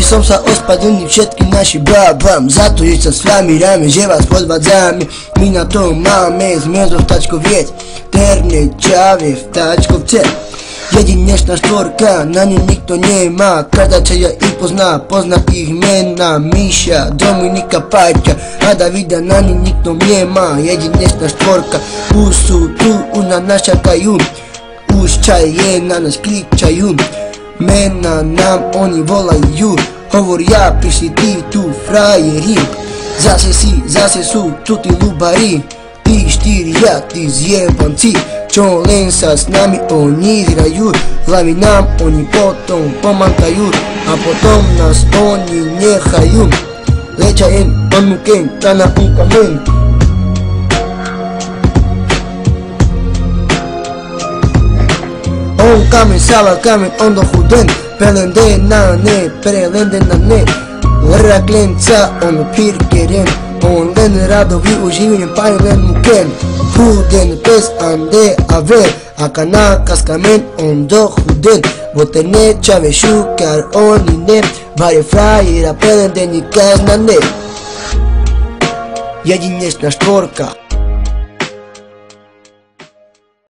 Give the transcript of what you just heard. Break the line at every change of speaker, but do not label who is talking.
som sa ospravedlnil všetkým našim babám za to, že sa s vami ráme, že vás podvádzame. My na to máme, sme zo Vtačkoviec, Terne, Čave, Vtačkovce. Jedinečná štvorka, na ňu nikto nemá, každá čaja ich pozná ich mena. Míša, Dominika, Paťa a Davida, na ňu nikto nemá. Jedinečná štvorka, už sú tu, už na nás čakajú, už čaje na nás kričajú, mena nám oni volajú, hovoria, prišli tí tu frajeri, zase sú tu tí ľubari, tí štyria, tí zjebanci, čo len sa s nami oni hrajú, hlavy nám oni potom pomantajú a potom nás oni nechajú. Lecaen, panuken, tanah kamen. On kamen, salah kamen, on do huden, pelende na ne, prelende na ne, raklenca on pirkeren, on len rado využívajem pa len muken. Huden pes ande a ver, acá na cascamen on do huden, botene chave shukar oni ne, vari frajer a pelende ni kaz na ne. Jedinečná štvorka.